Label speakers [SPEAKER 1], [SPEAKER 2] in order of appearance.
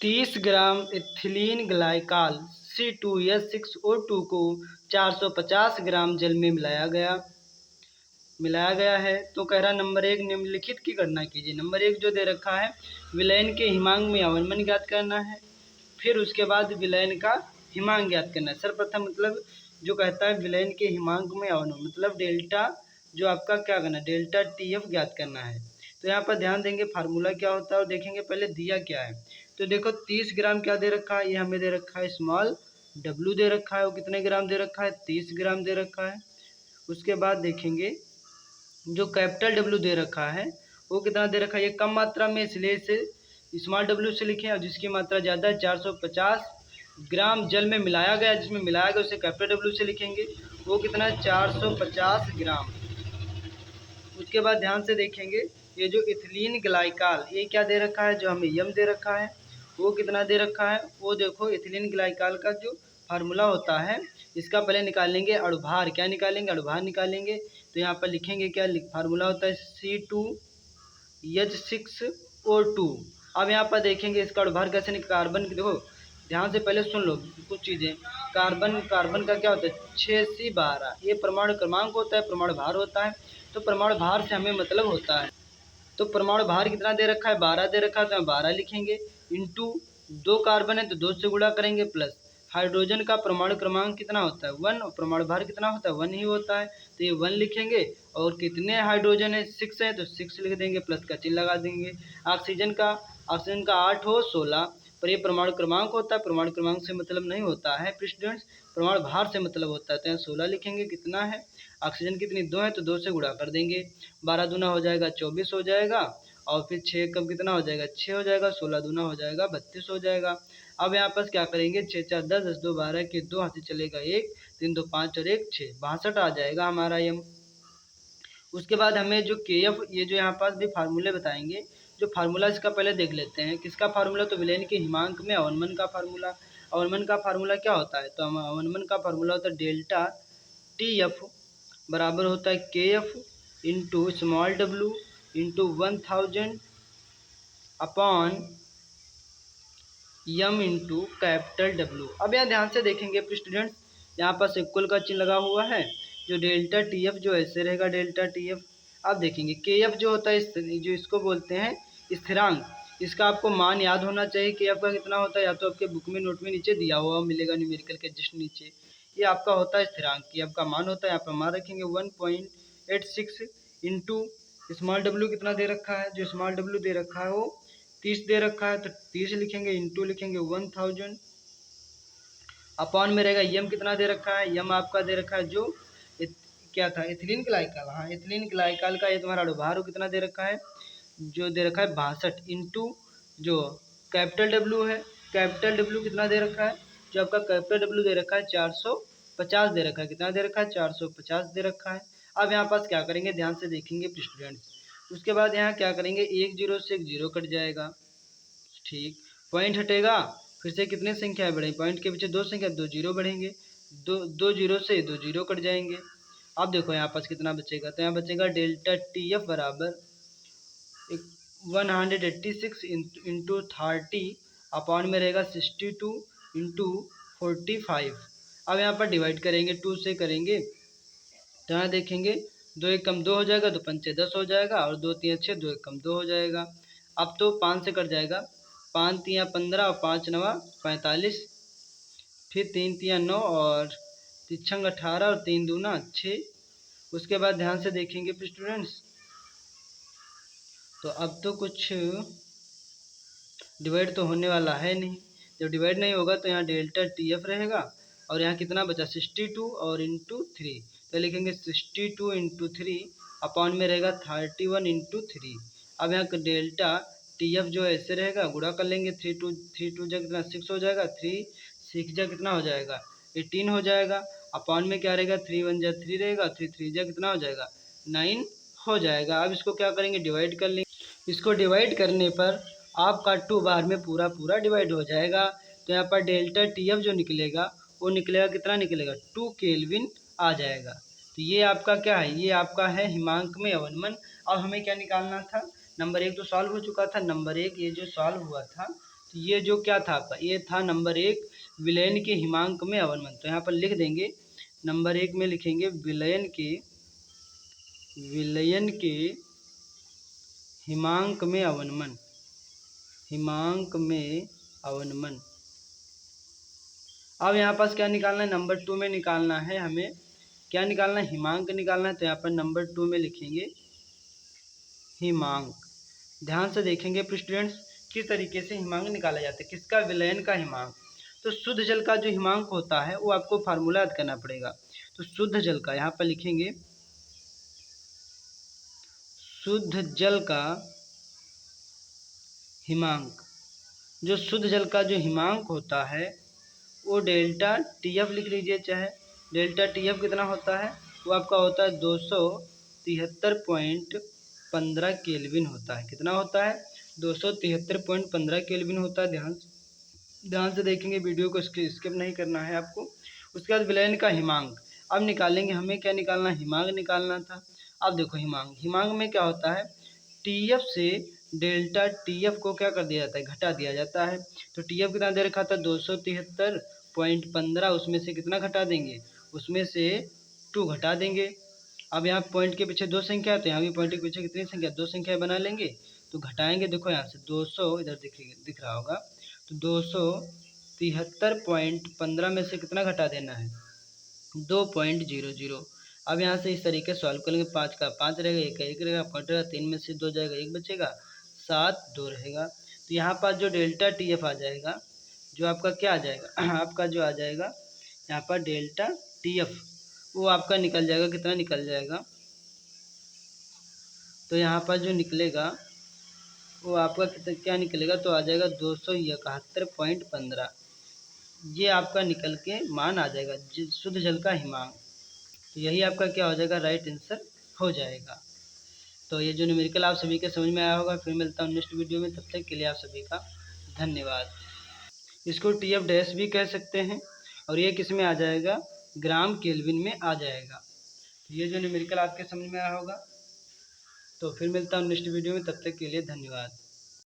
[SPEAKER 1] 30 ग्राम ethylene glycol C2H6O2 को 450 ग्राम जल में मिलाया गया है। तो कह रहा नंबर 1 निम्नलिखित की गणना कीजिए। नंबर 1 जो दे रखा है विलयन के हिमांक में अवनमन ज्ञात करना है। फिर उसके बाद विलयन का हिमांक ज्ञात करना है। सर्वप्रथम मतलब जो कहता है विलयन के हिमांक में अवनमन मतलब डेल्टा जो आपका क्या करना है डेल्टा TF ज्ञात करना है। तो यहाँ पर ध्यान देंगे फार्मूला क्या होता है और देखेंगे पहले दिया क्या है। तो देखो 30 ग्राम क्या दे रखा है, ये हमें दे रखा है स्मॉल W दे रखा है। वो कितने ग्राम दे रखा है 30 ग्राम दे रखा है। उसके बाद देखेंगे जो कैपिटल W दे रखा है वो कितना दे रखा है, ये कम मात्रा में इसलिए इसे स्मॉल W से लिखें और जिसकी मात्रा ज़्यादा है 450 ग्राम जल में मिलाया गया, जिसमें मिलाया गया उसे कैपिटल W से लिखेंगे। वो कितना है 450 ग्राम। उसके बाद ध्यान से देखेंगे ये जो इथिलीन ग्लाइकॉल ये क्या दे रखा है, जो हमें यम दे रखा है वो कितना दे रखा है। वो देखो इथिलीन ग्लाइकॉल का जो फार्मूला होता है इसका पहले निकालेंगे अणुभार। क्या निकालेंगे, अणुभार निकालेंगे। तो यहाँ पर लिखेंगे क्या फार्मूला होता है C2H6O2। अब यहाँ पर देखेंगे इसका अणुभार कैसे कार्बन देखो ध्यान से पहले सुन लो कुछ चीज़ें। कार्बन का क्या होता है 6C12 ये परमाणु क्रमांक होता है, परमाणु भार होता है। तो परमाणु भार से हमें मतलब होता है। तो परमाणु भार कितना दे रखा है 12 दे रखा है तो 12 लिखेंगे इंटू 2 कार्बन है तो 2 से गुणा करेंगे प्लस हाइड्रोजन का परमाणु क्रमांक कितना होता है 1 और परमाणु भार कितना होता है 1 ही होता है। तो ये 1 लिखेंगे और कितने हाइड्रोजन है 6 है तो 6 लिख देंगे प्लस का चिन्ह लगा देंगे। ऑक्सीजन का 8 हो 16 पर ये परमाणु क्रमांक होता है, परमाणु क्रमांक से मतलब नहीं होता है स्टूडेंट्स, परमाणु भार से मतलब होता है। तो यहाँ 16 लिखेंगे कितना है ऑक्सीजन कितनी 2 है तो 2 से गुणा कर देंगे। 12 दूना हो जाएगा 24 हो जाएगा और फिर 6 कब कितना हो जाएगा 6 हो जाएगा। 16 दूना हो जाएगा 32 हो जाएगा। अब यहाँ पर क्या करेंगे 6 4 10 10 2 12 के 2 हाथ से चलेगा 1 3 2 5 और 1 6 62 आ जाएगा हमारा यम। उसके बाद हमें जो KF ये जो यहाँ पास भी फार्मूले बताएंगे। जो फार्मूला इसका पहले देख लेते हैं किसका फार्मूला, तो विलयन के हिमांक में अवनमन का फार्मूला। अवनमन का फार्मूला क्या होता है, तो अवनमन का फार्मूला होता है डेल्टा TF बराबर होता है KF into small w into 1000 upon यम इंटू कैपिटल W। अब यहाँ ध्यान से देखेंगे स्टूडेंट्स यहाँ पर इक्वल का चिन्ह लगा हुआ है। जो डेल्टा TF जो ऐसे रहेगा डेल्टा TF। अब देखेंगे KF जो होता है जो इसको बोलते हैं स्थिरांक, इसका आपको मान याद होना चाहिए। KF का कितना होता है या तो आपके बुक में नोट में नीचे दिया हुआ मिलेगा न्यूमेरिकल के जस्ट नीचे। ये आपका होता है स्थिरांक की आपका मान होता है। यहाँ पर मान रखेंगे 1.86 इंटू स्मॉल W कितना दे रखा है, जो स्मॉल W दे रखा है वो 30 दे रखा है तो 30 लिखेंगे इंटू लिखेंगे 1000 अपॉन में रहेगा यम कितना दे रखा है, यम आपका दे रखा है जो क्या था इथिलीन ग्लाइकॉल। हाँ इथिलीन ग्लाइकॉल का ये तुम्हारा अणुभार कितना दे रखा है, जो दे रखा है 62 इंटू जो कैपिटल W है, कैपिटल W कितना दे रखा है, जो आपका कैपिटल W दे रखा है 450 दे रखा है। कितना दे रखा है 450 दे रखा है। अब यहाँ पास क्या करेंगे ध्यान से देखेंगे स्टूडेंट्स। उसके बाद यहाँ क्या करेंगे 1 0 से 1 0 कट जाएगा, ठीक पॉइंट हटेगा फिर से कितने संख्या बढ़ेंगे, पॉइंट के पीछे 2 संख्या 2 0 बढ़ेंगे, 2 0 से 2 0 कट जाएंगे। अब देखो यहाँ पास कितना बचेगा, तो यहाँ बचेगा डेल्टा TF बराबर 186 इंटू 30 अपॉन में रहेगा 62 इंटू 45। अब यहाँ पर डिवाइड करेंगे 2 से करेंगे तो यहाँ देखेंगे 2 1 कम 2 हो जाएगा, तो 5 6 10 हो जाएगा और 2 3 6 2 1 कम 2 हो जाएगा। अब तो 5 से कट जाएगा, 5 3 15 और 5 9 45, फिर 3 3 9 और 3 18 और 3 दूना 6। उसके बाद ध्यान से देखेंगे स्टूडेंट्स तो अब तो कुछ डिवाइड तो होने वाला है नहीं। जब डिवाइड नहीं होगा तो यहाँ डेल्टा TF रहेगा और यहाँ कितना बचा 62 और इंटू 3, तो लिखेंगे 62 इंटू 3 अपॉन में रहेगा 31 इंटू 3। अब यहाँ डेल्टा TF जो ऐसे रहेगा गुणा कर लेंगे 3 2 जा कितना 6 हो जाएगा, 3 6 जा कितना हो जाएगा 18 हो जाएगा। अपॉन में क्या रहेगा 3 1 जा 3 रहेगा, 3 3 जा कितना हो जाएगा 9 हो जाएगा। अब इसको क्या करेंगे डिवाइड कर लेंगे। इसको डिवाइड करने पर आपका 2 बार में पूरा डिवाइड हो जाएगा। तो यहाँ पर डेल्टा TF जो निकलेगा वो निकलेगा कितना निकलेगा 2 केल्विन आ जाएगा। तो ये आपका क्या है, ये आपका है हिमांक में अवनमन। अब हमें क्या निकालना था, नंबर 1 तो सॉल्व हो चुका था। नंबर 1 ये जो सॉल्व हुआ था तो ये जो क्या था आपका, ये था नंबर 1 विलयन के हिमांक में अवनमन। तो यहाँ पर लिख देंगे नंबर 1 में लिखेंगे विलयन के हिमांक में अवनमन, हिमांक में अवनमन। अब यहाँ पास क्या निकालना है, नंबर 2 में निकालना है हमें, क्या निकालना है, हिमांक निकालना है। तो यहाँ पर नंबर 2 में लिखेंगे हिमांक। ध्यान से देखेंगे स्टूडेंट्स किस तरीके से हिमांक निकाला जाता है, किसका, विलयन का हिमांक। तो शुद्ध जल का जो हिमांक होता है वो आपको फार्मूला याद करना पड़ेगा। तो शुद्ध जल का यहाँ पर लिखेंगे, शुद्ध जल का हिमांक, जो शुद्ध जल का जो हिमांक होता है वो डेल्टा टी एफ लिख लीजिए, चाहे डेल्टा टी एफ कितना होता है, वो आपका होता है 273.15 केल्विन होता है। कितना होता है, 273.15 केल्विन होता है। ध्यान से देखेंगे, वीडियो को स्किप नहीं करना है आपको। उसके बाद विलयन का हिमांक अब निकालेंगे, हमें क्या निकालना, हिमांक निकालना था। अब देखो हिमांक में क्या होता है, टीएफ से डेल्टा टीएफ को क्या कर दिया जाता है, घटा दिया जाता है। तो टीएफ कितना दे रखा था, 273.15, उसमें से कितना घटा देंगे, उसमें से 2 घटा देंगे। अब यहाँ पॉइंट के पीछे 2 संख्या है, तो यहाँ भी पॉइंट के पीछे कितनी संख्या, 2 संख्या बना लेंगे। तो घटाएंगे, देखो यहाँ से 200 इधर दिख रहा होगा, तो 273.15 में से कितना घटा देना है, 2.00। अब यहाँ से इस तरीके से सॉल्व करेंगे, 5 का 5 रहेगा, 1 का 1 रहेगा, पॉइंट रहेगा, 3 में से 2 जाएगा, 1 बचेगा, 7 2 रहेगा। तो यहाँ पर जो डेल्टा टी एफ आ जाएगा, जो आपका क्या आ जाएगा आपका जो आ जाएगा यहाँ पर डेल्टा टी एफ, वो आपका निकल जाएगा, कितना निकल जाएगा, तो यहाँ पर जो निकलेगा वो आपका कितना क्या निकलेगा, तो आ जाएगा 271.15। ये आपका निकल के मान आ जाएगा शुद्ध जल का हिमांक। तो यही आपका क्या हो जाएगा, राइट आंसर हो जाएगा। तो ये जो न्यूमेरिकल आप सभी के समझ में आया होगा। फिर मिलता हूँ नेक्स्ट वीडियो में, तब तक के लिए आप सभी का धन्यवाद। इसको टी एफ डैश भी कह सकते हैं, और ये किस में आ जाएगा, ग्राम केल्विन में आ जाएगा। तो ये जो न्यूमेरिकल आपके समझ में आया होगा। तो फिर मिलता हूँ नेक्स्ट वीडियो में, तब तक के लिए धन्यवाद।